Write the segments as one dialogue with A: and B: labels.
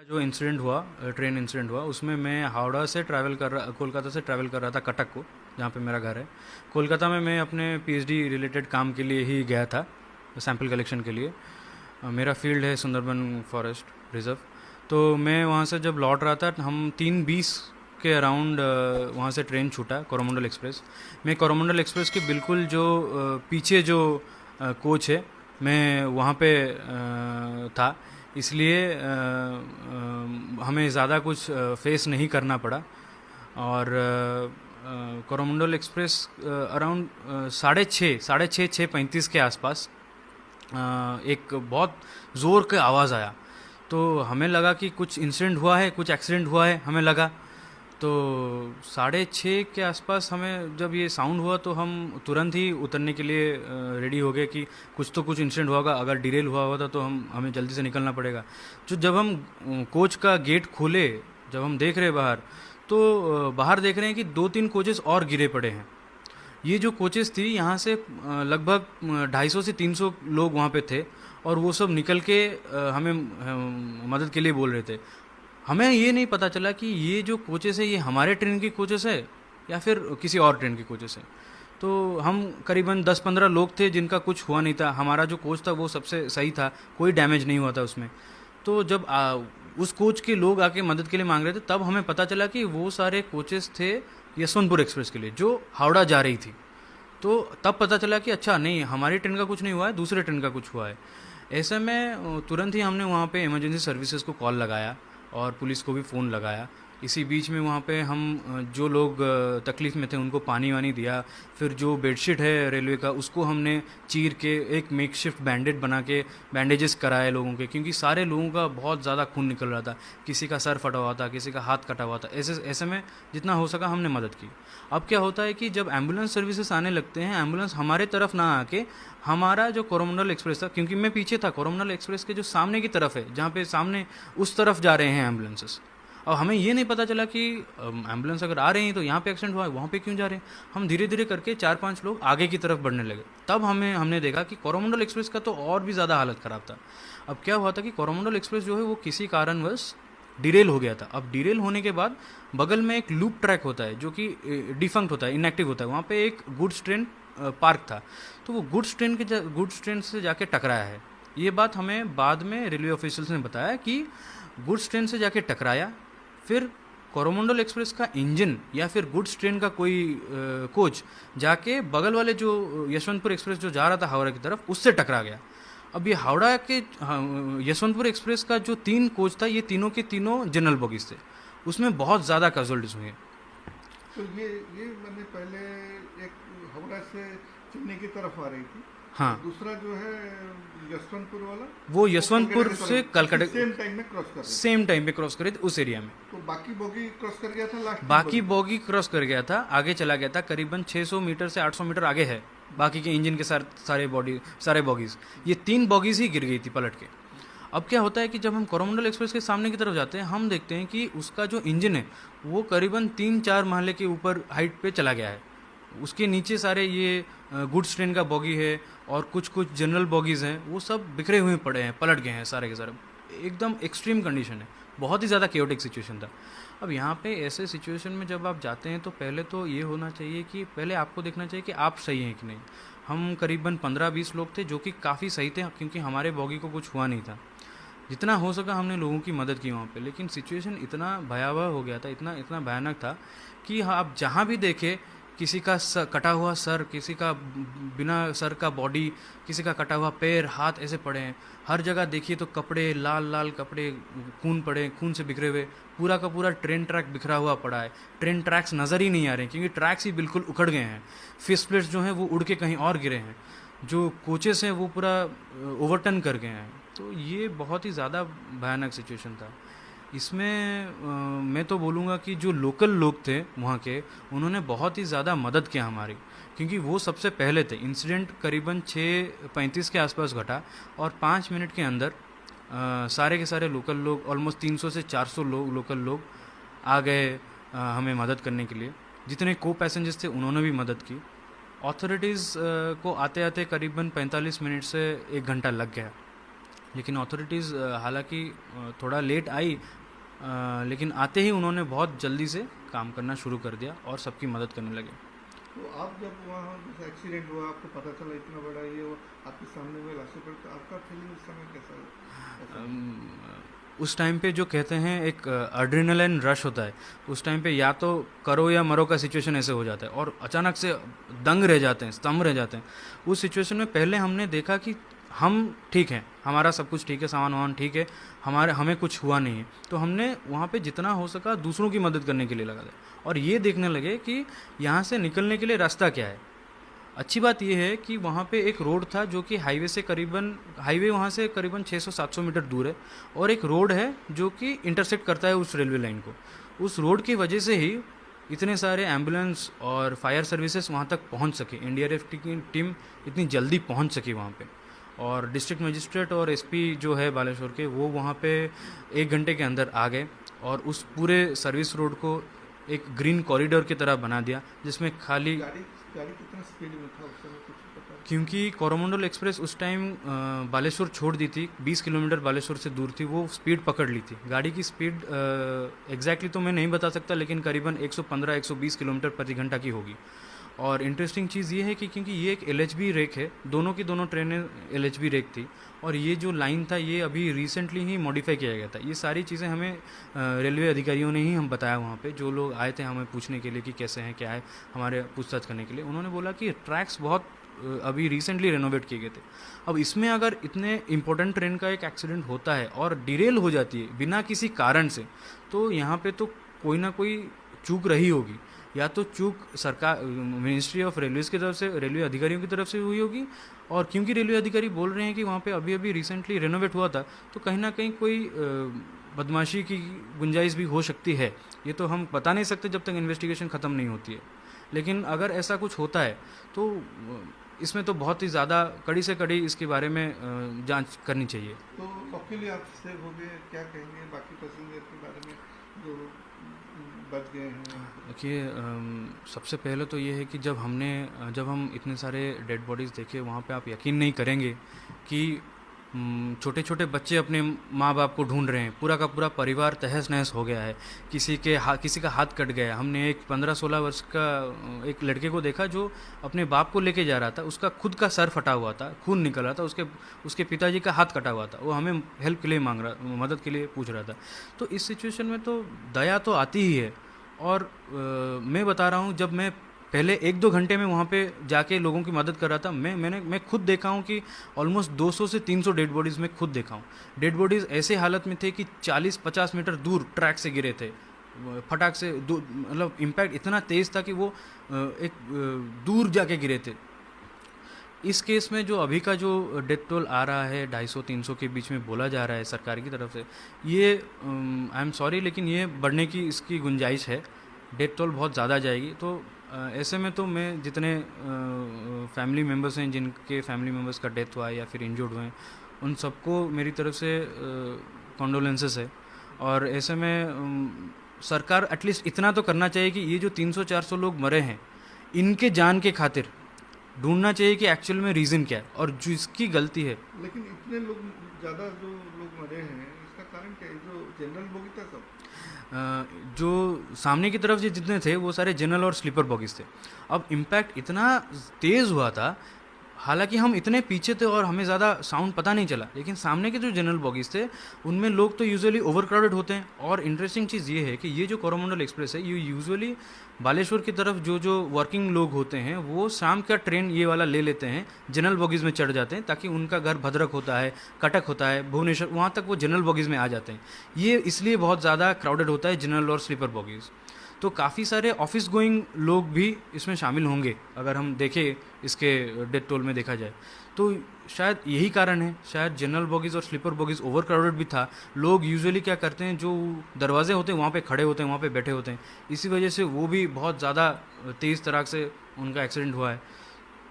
A: जो इंसिडेंट हुआ, train incident हुआ, उसमें मैं हावड़ा से ट्रैवल कर रहा कोलकाता से ट्रैवल कर रहा था कटक को, जहाँ पे मेरा घर है। कोलकाता में मैं अपने पीएचडी रिलेटेड काम के लिए ही गया था, सैंपल कलेक्शन के लिए। मेरा फील्ड है सुंदरबन फॉरेस्ट रिजर्व। तो मैं वहाँ से जब लौट रहा था, हम 3:20 के अराउंड वहाँ से ट्रेन छूटा, कोरोमंडल एक्सप्रेस। मैं कोरोमंडल एक्सप्रेस के बिल्कुल जो पीछे जो कोच है, मैं वहाँ पे था। इसलिए हमें ज़्यादा कुछ फेस नहीं करना पड़ा। और कोरोमंडल एक्सप्रेस अराउंड 6:35 के आसपास एक बहुत ज़ोर का आवाज़ आया। तो हमें लगा कि कुछ इंसिडेंट हुआ है, कुछ एक्सीडेंट हुआ है, हमें लगा। तो 6:30 के आसपास हमें जब ये साउंड हुआ तो हम तुरंत ही उतरने के लिए रेडी हो गए कि कुछ तो कुछ इंसिडेंट होगा। अगर डिरेल हुआ होता तो हमें जल्दी से निकलना पड़ेगा। जो जब हम कोच का गेट खोले, जब हम देख रहे हैं बाहर, तो बाहर देख रहे हैं कि 2-3 कोचेस और गिरे पड़े हैं। ये जो कोचेस थी, यहाँ से लगभग 250 से 300 लोग वहाँ पे थे, और वो सब निकल के हमें मदद के लिए बोल रहे थे। हमें ये नहीं पता चला कि ये जो कोचेस है, ये हमारे ट्रेन के कोचेस है या फिर किसी और ट्रेन के कोचेस है। तो हम करीबन 10-15 लोग थे जिनका कुछ हुआ नहीं था। हमारा जो कोच था वो सबसे सही था, कोई डैमेज नहीं हुआ था उसमें। तो जब उस कोच के लोग आके मदद के लिए मांग रहे थे, तब हमें पता चला कि वो सारे कोचेस थे यशवंतपुर एक्सप्रेस के लिए, जो हावड़ा जा रही थी। तो तब पता चला कि अच्छा, नहीं, हमारी ट्रेन का कुछ नहीं हुआ है, दूसरे ट्रेन का कुछ हुआ है। ऐसे में तुरंत ही हमने वहाँ पे इमरजेंसी सर्विसेज को कॉल लगाया और पुलिस को भी फ़ोन लगाया। इसी बीच में वहाँ पे हम जो लोग तकलीफ़ में थे उनको पानी वानी दिया। फिर जो बेडशीट है रेलवे का, उसको हमने चीर के एक मेकशिफ्ट बैंडेज बना के बैंडेजेस कराए लोगों के, क्योंकि सारे लोगों का बहुत ज़्यादा खून निकल रहा था। किसी का सर फटा हुआ था, किसी का हाथ कटा हुआ था। ऐसे ऐसे में जितना हो सका हमने मदद की। अब क्या होता है कि जब एम्बुलेंस सर्विसेज आने लगते हैं, एम्बुलेंस हमारे तरफ ना आके हमारा जो कोरोमंडल एक्सप्रेस था, क्योंकि मैं पीछे था, कोरोमंडल एक्सप्रेस के जो सामने की तरफ है, जहाँ पे सामने उस तरफ जा रहे हैं एम्बुलेंसेस। अब हमें ये नहीं पता चला कि एम्बुलेंस अगर आ रही हैं तो यहाँ पे एक्सीडेंट हुआ है, वहाँ पे क्यों जा रहे हैं। हम धीरे धीरे करके 4-5 लोग आगे की तरफ बढ़ने लगे। तब हमने देखा कि कोरोमंडल एक्सप्रेस का तो और भी ज़्यादा हालत ख़राब था। अब क्या हुआ था कि कोरोमंडल एक्सप्रेस जो है वो किसी कारणवश डिरेल हो गया था। अब डिरेल होने के बाद बगल में एक लूप ट्रैक होता है जो कि डिफंक्ट होता है, इनएक्टिव होता है। वहाँ पे एक गुड्स ट्रेन पार्क था, तो वो गुड्स ट्रेन से जाके टकराया है। ये बात हमें बाद में रेलवे ऑफिशियल्स ने बताया कि गुड्स ट्रेन से जाके टकराया। फिर कोरोमंडल एक्सप्रेस का इंजन या फिर गुड्स ट्रेन का कोई कोच जाके बगल वाले जो यशवंतपुर एक्सप्रेस जो जा रहा था हावड़ा की तरफ, उससे टकरा गया। अब ये हावड़ा के यशवंतपुर एक्सप्रेस का जो 3 कोच था, ये तीनों के तीनों जनरल बोगीज थे। उसमें बहुत ज़्यादा कैजुअलिटीज हुई हैं।
B: तो ये मैंने पहले एक हावड़ा से चेन्नई की तरफ आ रही थी।
A: हाँ,
B: दूसरा जो है यशवंतपुर वाला,
A: वो
B: वो कोलकाता
A: यशवंतपुर
B: की
A: से
B: तरफ
A: कलकत्ता
B: सेम टाइम में क्रॉस कर रही थी।
A: सेम टाइम पे क्रॉस करे थे उस एरिया में।
B: तो बाकी बोगी क्रॉस कर गया था, लास्ट की
A: बाकी
B: बोगी।
A: बॉगी क्रॉस कर गया था, आगे चला गया था, करीबन 600 मीटर से 800 मीटर आगे है। बाकी के इंजन के सारे बॉगीज, ये 3 बॉगीज ही गिर गई थी पलट के। अब क्या होता है कि जब हम कोरोमंडल एक्सप्रेस के सामने की तरफ जाते हैं, हम देखते हैं कि उसका जो इंजन है वो करीबन 3-4 महले के ऊपर हाइट पे चला गया है। उसके नीचे सारे ये गुड्स ट्रेन का बॉगी है और कुछ कुछ जनरल बॉगीज़ हैं, वो सब बिखरे हुए पड़े हैं, पलट गए हैं सारे के सारे। एकदम एक्सट्रीम कंडीशन है, बहुत ही ज़्यादा केओटिक सिचुएशन था। अब यहाँ पे ऐसे सिचुएशन में जब आप जाते हैं तो पहले तो ये होना चाहिए कि पहले आपको देखना चाहिए कि आप सही हैं कि नहीं। हम करीबन 15-20 लोग थे जो कि काफ़ी सही थे, क्योंकि हमारे बॉगी को कुछ हुआ नहीं था। जितना हो सका हमने लोगों की मदद की वहाँ पे, लेकिन सिचुएशन इतना भयावह हो गया था, इतना इतना भयानक था कि हाँ, आप जहाँ भी देखे किसी का कटा हुआ सर, किसी का बिना सर का बॉडी, किसी का कटा हुआ पैर हाथ ऐसे पड़े हैं। हर जगह देखिए तो कपड़े, लाल लाल कपड़े, खून पड़े, खून से बिखरे हुए। पूरा का पूरा ट्रेन ट्रैक बिखरा हुआ पड़ा है। ट्रेन ट्रैक्स नज़र ही नहीं आ रहे हैं, क्योंकि ट्रैक्स ही बिल्कुल उखड़ गए हैं। फिश प्लेट्स जो हैं वो उड़ के कहीं और गिरे हैं। जो कोचेस हैं वो पूरा ओवरटर्न कर गए हैं। तो ये बहुत ही ज़्यादा भयानक सिचुएशन था। इसमें मैं तो बोलूँगा कि जो लोकल लोग थे वहाँ के, उन्होंने बहुत ही ज़्यादा मदद किया हमारी, क्योंकि वो सबसे पहले थे। इंसिडेंट करीबन 6:35 के आसपास घटा और 5 मिनट के अंदर सारे के सारे लोकल लोग, ऑलमोस्ट 300 से 400 लोग, लोकल लोग आ गए हमें मदद करने के लिए। जितने को पैसेंजर्स थे उन्होंने भी मदद की। ऑथोरिटीज़ को आते आते करीबन 45 मिनट से 1 घंटा लग गया। लेकिन अथॉरिटीज़ हालांकि थोड़ा लेट आई, लेकिन आते ही उन्होंने बहुत जल्दी से काम करना शुरू कर दिया और सबकी मदद करने लगे।
B: तो आप जब वहाँ जैसे एक्सीडेंट हुआ, आपको पता चला इतना बड़ा ये वो आपके सामने हुए लाशों पर, तो आपका फीलिंग उस समय कैसा कैसा?
A: उस टाइम पे जो कहते हैं एक एड्रेनलिन रश होता है, उस टाइम पे या तो करो या मरो का सिचुएशन ऐसे हो जाता है और अचानक से दंग रह जाते हैं, स्तंभ रह जाते हैं। उस सिचुएशन में पहले हमने देखा कि हम ठीक हैं, हमारा सब कुछ ठीक है, सामान वामान ठीक है, हमें कुछ हुआ नहीं है, तो हमने वहाँ पे जितना हो सका दूसरों की मदद करने के लिए लगा दिया और ये देखने लगे कि यहाँ से निकलने के लिए रास्ता क्या है। अच्छी बात यह है कि वहाँ पे एक रोड था जो कि हाईवे वहाँ से करीबन 600-700 मीटर दूर है, और एक रोड है जो कि इंटरसेक्ट करता है उस रेलवे लाइन को। उस रोड की वजह से ही इतने सारे एम्बुलेंस और फायर सर्विसेज वहाँ तक पहुँच सके, एनडीआरएफ की टीम इतनी जल्दी पहुँच सकी वहाँ पे। और डिस्ट्रिक्ट मजिस्ट्रेट और एसपी जो है बालेश्वर के, वो वहाँ पे 1 घंटे के अंदर आ गए और उस पूरे सर्विस रोड को एक ग्रीन कॉरिडोर की तरह बना दिया, जिसमें खाली
B: गाड़ी गाड़ी कितना स्पीड में था उस समय, कुछ पता?
A: क्योंकि कोरोमंडल एक्सप्रेस उस टाइम बालेश्वर छोड़ दी थी, 20 किलोमीटर बालेश्वर से दूर थी, वो स्पीड पकड़ ली थी। गाड़ी की स्पीड एग्जैक्टली तो मैं नहीं बता सकता, लेकिन करीबन 115-120 किलोमीटर प्रति घंटा की होगी। और इंटरेस्टिंग चीज़ ये है कि क्योंकि ये एक एलएचबी रेक है, दोनों की दोनों ट्रेनें एलएचबी रेक थी, और ये जो लाइन था ये अभी रिसेंटली ही मॉडिफाई किया गया था। ये सारी चीज़ें हमें रेलवे अधिकारियों ने ही हम बताया, वहाँ पे जो लोग आए थे हमें पूछने के लिए कि कैसे हैं क्या है, हमारे पूछताछ करने के लिए। उन्होंने बोला कि ट्रैक्स बहुत अभी रिसेंटली रेनोवेट किए गए थे। अब इसमें अगर इतने इंपॉर्टेंट ट्रेन का एक एक्सीडेंट होता है और डिरेल हो जाती है बिना किसी कारण से, तो यहाँ पे तो कोई ना कोई चूक रही होगी। या तो चूक सरकार, मिनिस्ट्री ऑफ रेलवेज की तरफ से, रेलवे अधिकारियों की तरफ से हुई होगी, और क्योंकि रेलवे अधिकारी बोल रहे हैं कि वहाँ पे अभी अभी रिसेंटली रेनोवेट हुआ था, तो कहीं ना कहीं कोई बदमाशी की गुंजाइश भी हो सकती है। ये तो हम बता नहीं सकते जब तक इन्वेस्टिगेशन ख़त्म नहीं होती है, लेकिन अगर ऐसा कुछ होता है तो इसमें तो बहुत ही ज़्यादा कड़ी से कड़ी इसके बारे में जांच करनी चाहिए।
B: तो लकीली आप सेव हो गए, क्या कहेंगे बाकी पैसेंजर के बारे में जो बच गए हैं?
A: देखिए, सबसे पहले तो ये है कि जब हम इतने सारे डेड बॉडीज़ देखे वहाँ पे, आप यकीन नहीं करेंगे कि छोटे छोटे बच्चे अपने माँ बाप को ढूंढ रहे हैं, पूरा का पूरा परिवार तहस नहस हो गया है। किसी का हाथ कट गया। हमने एक 15-16 वर्ष का एक लड़के को देखा जो अपने बाप को लेके जा रहा था, उसका खुद का सर फटा हुआ था, खून निकल रहा था, उसके पिताजी का हाथ कटा हुआ था, वो हमें हेल्प के लिए मदद के लिए पूछ रहा था। तो इस सिचुएशन में तो दया तो आती ही है। और मैं बता रहा हूँ, जब मैं पहले 1-2 घंटे में वहाँ पे जाके लोगों की मदद कर रहा था, मैं खुद देखा हूँ कि ऑलमोस्ट 200 से 300 डेड बॉडीज़ मैं खुद देखा हूँ। डेड बॉडीज़ ऐसे हालत में थे कि 40-50 मीटर दूर ट्रैक से गिरे थे, फटाक से, मतलब इम्पैक्ट इतना तेज़ था कि वो दूर जाके गिरे थे। इस केस में जो अभी का जो डेथ टोल आ रहा है 250-300 के बीच में बोला जा रहा है सरकार की तरफ से, ये आई एम सॉरी लेकिन ये बढ़ने की इसकी गुंजाइश है। डेथ टोल बहुत ज़्यादा जाएगी। तो ऐसे में तो मैं जितने फैमिली मेम्बर्स हैं, जिनके फैमिली मेम्बर्स का डेथ हुआ है या फिर इंजर्ड हुए हैं, उन सबको मेरी तरफ से कॉन्डोलेंसेस है। और ऐसे में सरकार एटलीस्ट इतना तो करना चाहिए कि ये जो 300-400 लोग मरे हैं, इनके जान के खातिर ढूंढना चाहिए कि एक्चुअल में रीज़न क्या है और जिसकी गलती है।
B: लेकिन इतने लोग, ज़्यादा जो लोग मरे हैं, इसका कारण क्या है? जो जनरल बोगी था सब,
A: जो सामने की तरफ जितने थे वो सारे जनरल और स्लीपर बॉगीज थे। अब इम्पैक्ट इतना तेज़ हुआ था, हालांकि हम इतने पीछे थे और हमें ज़्यादा साउंड पता नहीं चला, लेकिन सामने के जो जनरल बॉगीज थे उनमें लोग तो यूजुअली ओवर क्राउडेड होते हैं। और इंटरेस्टिंग चीज़ ये है कि ये जो कोरोमंडल एक्सप्रेस है, ये यूजुअली बालेश्वर की तरफ जो वर्किंग लोग होते हैं वो शाम का ट्रेन ये वाला ले लेते हैं, जनरल बॉगीज़ में चढ़ जाते हैं, ताकि उनका घर भद्रक होता है, कटक होता है, भुवनेश्वर, वहाँ तक वो जनरल बॉगीज़ में आ जाते हैं। ये इसलिए बहुत ज़्यादा क्राउडेड होता है जनरल और स्लीपर बॉगीज़। तो काफ़ी सारे ऑफिस गोइंग लोग भी इसमें शामिल होंगे अगर हम देखें इसके डेथ टोल में देखा जाए तो। शायद यही कारण है, शायद जनरल बॉगीज़ और स्लीपर बॉगीज़ ओवर क्राउडेड भी था। लोग यूजुअली क्या करते हैं, जो दरवाजे होते हैं वहाँ पे खड़े होते हैं, वहाँ पे बैठे होते हैं, इसी वजह से वो भी बहुत ज़्यादा तेज़ तरह से उनका एक्सीडेंट हुआ है।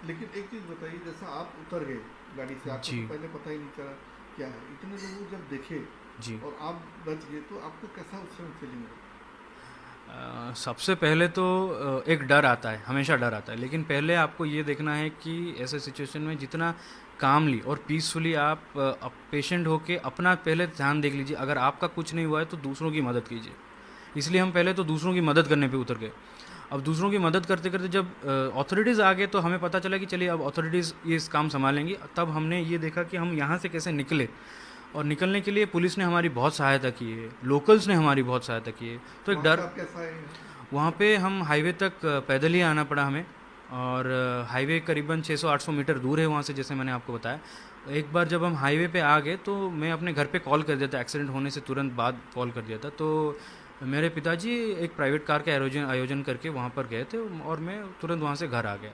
B: लेकिन एक चीज़ बताइए, जैसा आप उतर गए गाड़ी से, आपको
A: जी
B: तो पहले पता ही नहीं चला क्या है, इतने लोग जब देखे
A: जी।
B: और आप बच गए, तो आपको कैसा उस समय फीलिंग हुआ?
A: सबसे पहले तो एक डर आता है, हमेशा डर आता है, लेकिन पहले आपको ये देखना है कि ऐसे सिचुएशन में जितना कामली और पीसफुली आप पेशेंट होके अपना पहले ध्यान देख लीजिए। अगर आपका कुछ नहीं हुआ है तो दूसरों की मदद कीजिए। इसलिए हम पहले तो दूसरों की मदद करने पे उतर गए। अब दूसरों की मदद करते करते जब अथॉरिटीज़ आ गए तो हमें पता चला कि चलिए अब अथॉरिटीज़ ये इस काम संभालेंगी। तब हमने ये देखा कि हम यहाँ से कैसे निकले, और निकलने के लिए पुलिस ने हमारी बहुत सहायता की है, लोकल्स ने हमारी बहुत सहायता की है। तो एक
B: वहाँ
A: डर,
B: पे आप कैसा है?
A: वहाँ पे हम हाईवे तक पैदल ही आना पड़ा हमें, और हाईवे करीबन 600-800 मीटर दूर है वहाँ से, जैसे मैंने आपको बताया। एक बार जब हम हाईवे पे आ गए तो मैं अपने घर पे कॉल कर दिया था, एक्सीडेंट होने से तुरंत बाद कॉल कर दिया था। तो मेरे पिताजी एक प्राइवेट कार के आयोजन करके वहाँ पर गए थे, और मैं तुरंत वहाँ से घर आ गया।